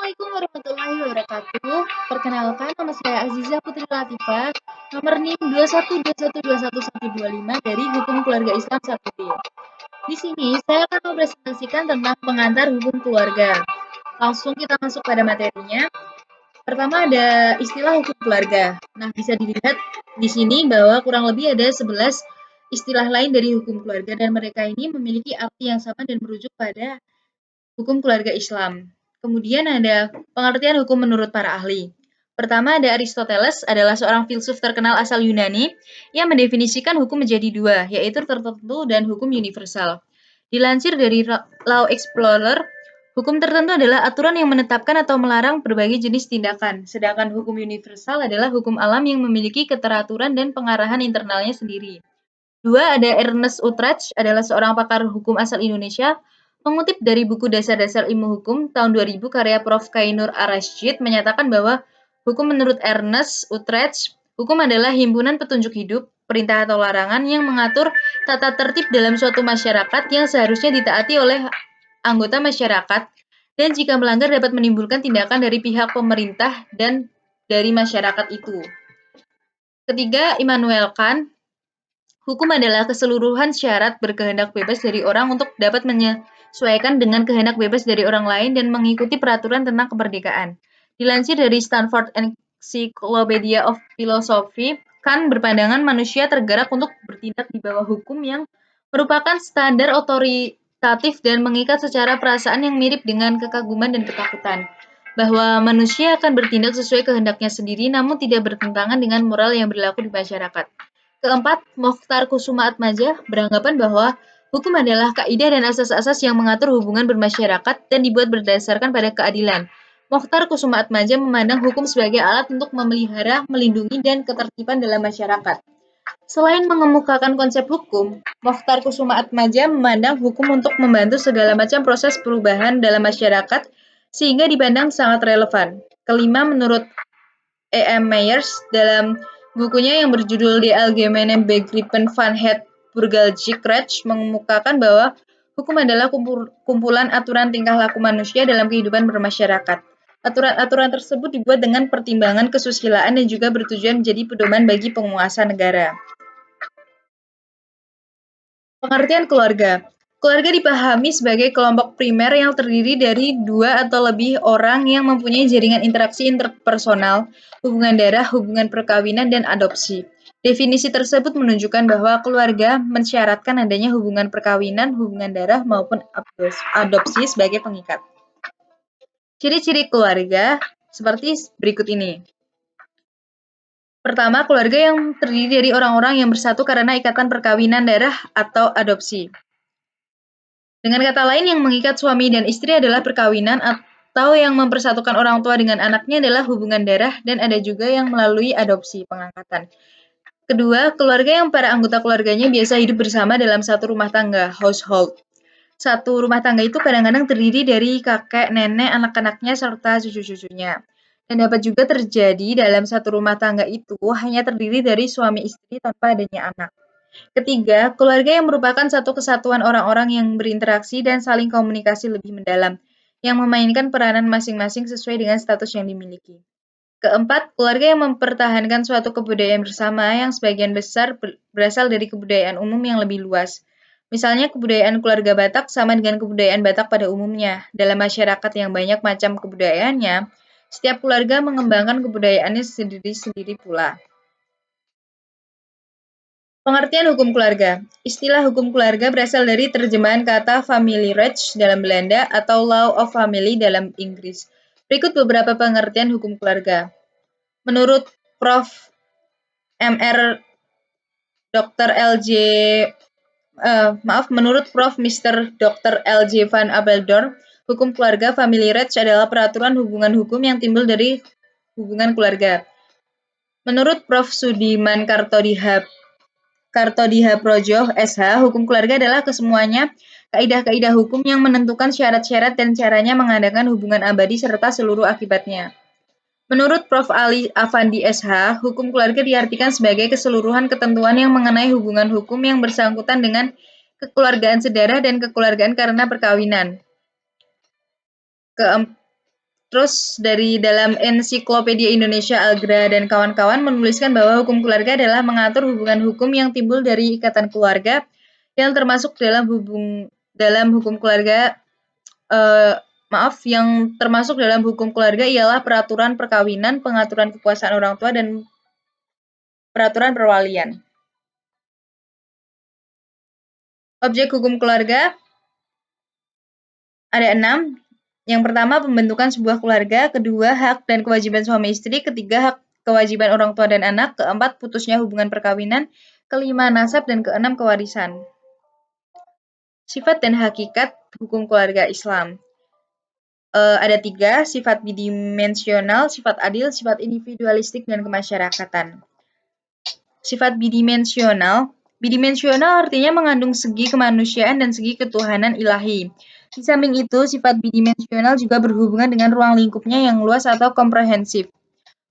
Assalamualaikum warahmatullahi wabarakatuh. Perkenalkan, nama saya Aziza Putri Latifah, nomor NIM 21212125 dari Hukum Keluarga Islam 1B. Di sini saya akan mempresentasikan tentang pengantar hukum keluarga. Langsung kita masuk pada materinya. Pertama ada istilah hukum keluarga. Nah, bisa dilihat di sini bahwa kurang lebih ada 11 istilah lain dari hukum keluarga dan mereka ini memiliki arti yang sama dan merujuk pada hukum keluarga Islam. Kemudian ada pengertian hukum menurut para ahli. Pertama ada Aristoteles, adalah seorang filsuf terkenal asal Yunani yang mendefinisikan hukum menjadi dua, yaitu tertentu dan hukum universal. Dilansir dari Law Explorer, hukum tertentu adalah aturan yang menetapkan atau melarang berbagai jenis tindakan, sedangkan hukum universal adalah hukum alam yang memiliki keteraturan dan pengarahan internalnya sendiri. Dua, ada Ernest Utrecht, adalah seorang pakar hukum asal Indonesia. Mengutip dari buku Dasar-Dasar Ilmu Hukum tahun 2000 karya Prof. Kainur Ar-Rasyid menyatakan bahwa hukum menurut Ernest Utrecht, hukum adalah himpunan petunjuk hidup, perintah atau larangan yang mengatur tata tertib dalam suatu masyarakat yang seharusnya ditaati oleh anggota masyarakat dan jika melanggar dapat menimbulkan tindakan dari pihak pemerintah dan dari masyarakat itu. Ketiga, Immanuel Kant, hukum adalah keseluruhan syarat berkehendak bebas dari orang untuk dapat menyesuaikan dengan kehendak bebas dari orang lain dan mengikuti peraturan tentang kemerdekaan. Dilansir dari Stanford Encyclopedia of Philosophy, Kant berpandangan manusia tergerak untuk bertindak di bawah hukum yang merupakan standar otoritatif dan mengikat secara perasaan yang mirip dengan kekaguman dan ketakutan. Bahwa manusia akan bertindak sesuai kehendaknya sendiri namun tidak bertentangan dengan moral yang berlaku di masyarakat. Keempat, Mokhtar Kusumaatmadja beranggapan bahwa hukum adalah kaidah dan asas-asas yang mengatur hubungan bermasyarakat dan dibuat berdasarkan pada keadilan. Mokhtar Kusumaatmadja memandang hukum sebagai alat untuk memelihara, melindungi, dan ketertiban dalam masyarakat. Selain mengemukakan konsep hukum, Mokhtar Kusumaatmadja memandang hukum untuk membantu segala macam proses perubahan dalam masyarakat sehingga dipandang sangat relevan. Kelima, menurut E.M. Myers, dalam bukunya yang berjudul Die Allgemeine Begriffen van het Burgerlijk mengemukakan bahwa hukum adalah kumpulan aturan tingkah laku manusia dalam kehidupan bermasyarakat. Aturan-aturan tersebut dibuat dengan pertimbangan kesusilaan dan juga bertujuan menjadi pedoman bagi penguasa negara. Pengertian keluarga. Keluarga dipahami sebagai kelompok primer yang terdiri dari dua atau lebih orang yang mempunyai jaringan interaksi interpersonal, hubungan darah, hubungan perkawinan, dan adopsi. Definisi tersebut menunjukkan bahwa keluarga mensyaratkan adanya hubungan perkawinan, hubungan darah, maupun adopsi sebagai pengikat. Ciri-ciri keluarga seperti berikut ini. Pertama, keluarga yang terdiri dari orang-orang yang bersatu karena ikatan perkawinan darah atau adopsi. Dengan kata lain, yang mengikat suami dan istri adalah perkawinan atau yang mempersatukan orang tua dengan anaknya adalah hubungan darah dan ada juga yang melalui adopsi, pengangkatan. Kedua, keluarga yang para anggota keluarganya biasa hidup bersama dalam satu rumah tangga, household. Satu rumah tangga itu kadang-kadang terdiri dari kakek, nenek, anak-anaknya, serta cucu-cucunya. Dan dapat juga terjadi dalam satu rumah tangga itu hanya terdiri dari suami istri tanpa adanya anak. Ketiga, keluarga yang merupakan satu kesatuan orang-orang yang berinteraksi dan saling komunikasi lebih mendalam, yang memainkan peranan masing-masing sesuai dengan status yang dimiliki. Keempat, keluarga yang mempertahankan suatu kebudayaan bersama yang sebagian besar berasal dari kebudayaan umum yang lebih luas. Misalnya kebudayaan keluarga Batak sama dengan kebudayaan Batak pada umumnya. Dalam masyarakat yang banyak macam kebudayaannya, setiap keluarga mengembangkan kebudayaannya sendiri-sendiri pula. Pengertian hukum keluarga. Istilah hukum keluarga berasal dari terjemahan kata familierecht dalam Belanda atau law of family dalam Inggris. Berikut beberapa pengertian hukum keluarga. Menurut Prof. Mr. Mr. Dr. L.J. van Apeldoorn, hukum keluarga familierecht adalah peraturan hubungan hukum yang timbul dari hubungan keluarga. Menurut Prof. Sudiman Kartodihaprojo, SH, hukum keluarga adalah kesemuanya kaidah-kaidah hukum yang menentukan syarat-syarat dan caranya mengadakan hubungan abadi serta seluruh akibatnya. Menurut Prof. Ali Afandi, SH, hukum keluarga diartikan sebagai keseluruhan ketentuan yang mengenai hubungan hukum yang bersangkutan dengan kekeluargaan sedarah dan kekeluargaan karena perkawinan. Terus dari dalam Ensiklopedia Indonesia Algra dan kawan-kawan menuliskan bahwa hukum keluarga adalah mengatur hubungan hukum yang timbul dari ikatan keluarga yang termasuk dalam hukum keluarga yang termasuk dalam hukum keluarga ialah peraturan perkawinan, pengaturan kekuasaan orang tua dan peraturan perwalian. Objek hukum keluarga ada 6. Yang pertama, pembentukan sebuah keluarga. Kedua, hak dan kewajiban suami istri. Ketiga, hak kewajiban orang tua dan anak. Keempat, putusnya hubungan perkawinan. Kelima, nasab. Dan keenam, kewarisan. Sifat dan hakikat hukum keluarga Islam. Ada 3, sifat bidimensional, sifat adil, sifat individualistik, dan kemasyarakatan. Sifat bidimensional. Bidimensional artinya mengandung segi kemanusiaan dan segi ketuhanan ilahi. Di samping itu, sifat bidimensional juga berhubungan dengan ruang lingkupnya yang luas atau komprehensif.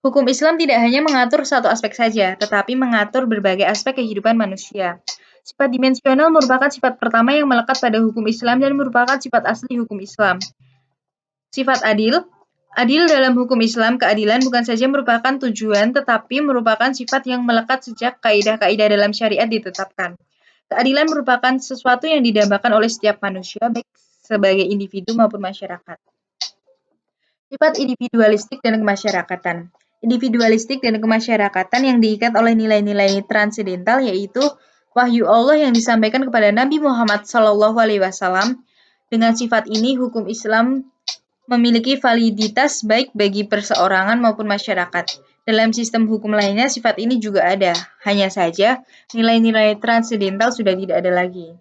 Hukum Islam tidak hanya mengatur satu aspek saja, tetapi mengatur berbagai aspek kehidupan manusia. Sifat dimensional merupakan sifat pertama yang melekat pada hukum Islam dan merupakan sifat asli hukum Islam. Sifat adil. Adil dalam hukum Islam, keadilan bukan saja merupakan tujuan, tetapi merupakan sifat yang melekat sejak kaidah-kaidah dalam syariat ditetapkan. Keadilan merupakan sesuatu yang didambakan oleh setiap manusia, baik sebagai individu maupun masyarakat. Sifat individualistik dan kemasyarakatan. Individualistik dan kemasyarakatan yang diikat oleh nilai-nilai transendental, yaitu wahyu Allah yang disampaikan kepada Nabi Muhammad SAW. Dengan sifat ini, hukum Islam memiliki validitas baik bagi perseorangan maupun masyarakat. Dalam sistem hukum lainnya, sifat ini juga ada. Hanya saja, nilai-nilai transendental sudah tidak ada lagi.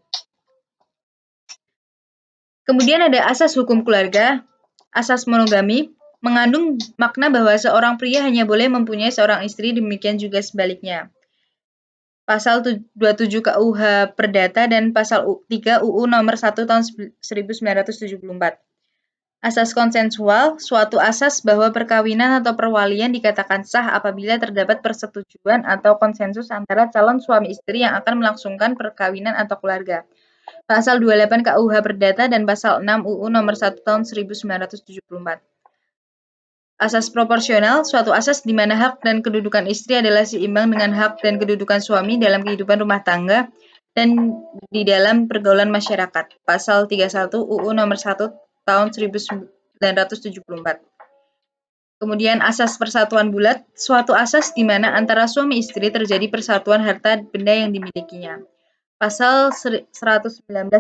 Kemudian ada asas hukum keluarga. Asas monogami mengandung makna bahwa seorang pria hanya boleh mempunyai seorang istri, demikian juga sebaliknya. Pasal 27 KUH Perdata dan Pasal 3 UU Nomor 1 Tahun 1974. Asas konsensual, suatu asas bahwa perkawinan atau perwalian dikatakan sah apabila terdapat persetujuan atau konsensus antara calon suami istri yang akan melangsungkan perkawinan atau keluarga. Pasal 28 KUH Perdata dan Pasal 6 UU Nomor 1 Tahun 1974. Asas proporsional, suatu asas di mana hak dan kedudukan istri adalah seimbang dengan hak dan kedudukan suami dalam kehidupan rumah tangga dan di dalam pergaulan masyarakat. Pasal 31 UU Nomor 1 Tahun 1974. Kemudian asas persatuan bulat, suatu asas di mana antara suami istri terjadi persatuan harta benda yang dimilikinya. Pasal 119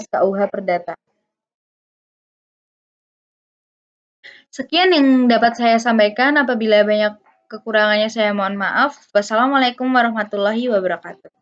KUH Perdata. Sekian yang dapat saya sampaikan. Apabila banyak kekurangannya saya mohon maaf. Wassalamualaikum warahmatullahi wabarakatuh.